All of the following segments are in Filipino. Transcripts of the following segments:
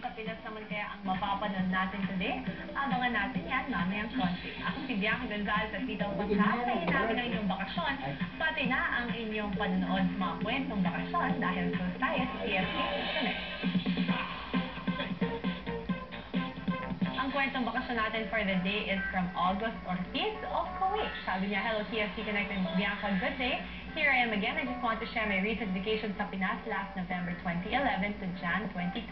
sa Pinas naman kaya ang mapapanood natin today? Abangan natin yan mamayang konti. Ako si Bianca Gonzalez at dito ang pagkakain namin ng inyong bakasyon, pati na ang inyong panonood sa mga kwentong bakasyon dahil close tayo sa TFC Connect. Ang kwentong bakasyon natin for the day is from August Ortiz of Kuwait. Sabi niya, hello TFC Connect and Bianca, good day. Here I am again. I just want to share my recent vacation sa Pinas last November 2011 to Jan 2012.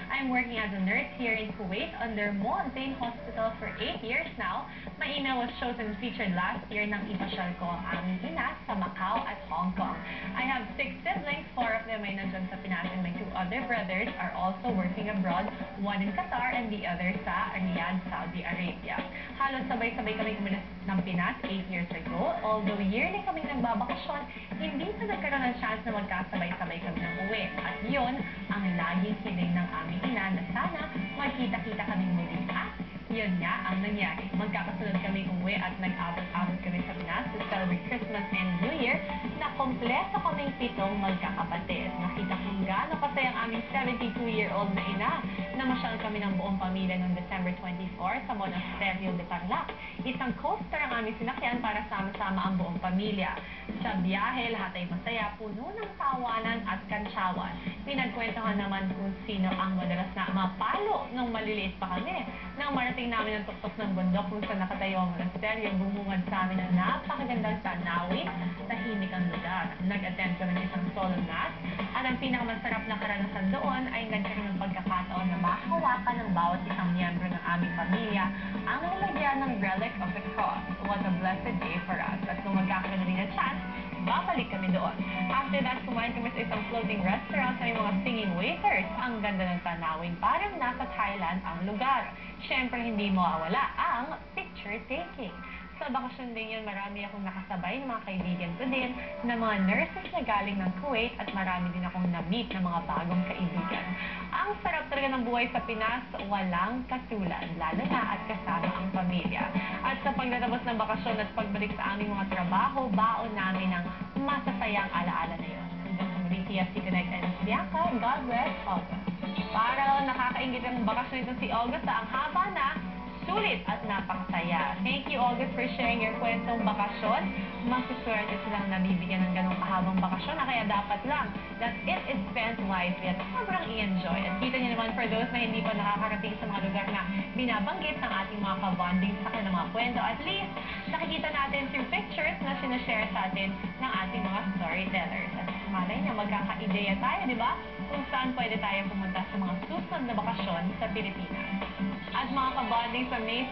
I'm working as a nurse here in Kuwait under Mo Zain Hospital for 8 years now. My email was chosen and featured last year nang ipasyal ko ang aming ina sa Macau at Hong Kong. I have 6 siblings, 4 of them ay nandyan sa Pinas and my 2 other brothers are also working abroad, 1 in Qatar and the other sa Riyadh, Saudi Arabia. Halos sabay-sabay kaming umalis ng Pinas 8 years ago. Although yearly kaming nagbabakasyon, hindi pa nagkaroon ng chance na magkasabay-sabay kami ng uwi. At yun ang laging hiling ng aming ina na sana magkita-kita kaming muli. At yun nga ang nangyari. Magkakasunod kaming uwi at nag-abot-abot kami sa Pinas to celebrate Christmas and New Year na kompleto kaming 7 magkakapatid. Nakita kong gaano kasaya ang aming 72-year-old na ina na masyal kami ng buong pamilya noong December 24 sa Monasterio de Tarlac. Isang coaster ang aming sinakyan para sama-sama ang buong pamilya. Sa biyahe, lahat ay masaya, puno ng tawanan at kantsawan. Pinagkwentuhan naman kung sino ang madalas na mapalo nung maliliit pa kami. Nang marating namin ang tuktok ng bundok kung saan nakatayo ang monasteryo, bumungad sa amin ang napakagandang tanawin, tahimik ang lugar. Nag-attend kami ng isang solo mass at ang pinakamasarap na karanasan doon ay nagkaroon ng pagkakataon na mahawakan ng bawat isang miyembro ng aming pamilya ang lalagyan ng relic of the cross. What a blessed day for us. At kung magkakaroon din ng chance, babalik kami doon. After that, kumain kami sa isang floating restaurant sa may mga singing waiters. Ang ganda ng tanawin, parang nasa Thailand ang lugar. Siyempre, hindi mawawala ang picture taking. Sa bakasyon din yun, marami akong nakasabay ng mga kaibigan ko din na mga nurses na galing ng Kuwait at marami din akong na-meet na mga bagong kaibigan. Ang sarap talaga ng buhay sa Pinas, walang katulad, lalo na at kasama ang pamilya. At sa pagtatapos ng bakasyon at pagbalik sa aming mga trabaho, baon namin ng masasayang alaala na yun. Hanggang sa muli, TFC Connect and Bianca, God bless August. Para nakakaingit ang bakasyon nito si August ang haba na sulit at napakasaya. Thank you, August, for sharing your kwentong bakasyon. Masuswerte silang nabibigyan ng ganong kahabang bakasyon na kaya dapat lang that it is spent wisely at sobrang i-enjoy. At kita niyo naman for those na hindi pa nakakarating sa mga lugar na binabanggit ng ating mga kabonding sa kanilang mga kwento, at least nakikita natin through pictures na sinashare sa atin ng ating mga storytellers. At malay na magkaka-ideya tayo, di ba? Kung saan pwede tayo pumunta sa mga susunod na bakasyon sa Pilipinas. At mga kabonding, sa May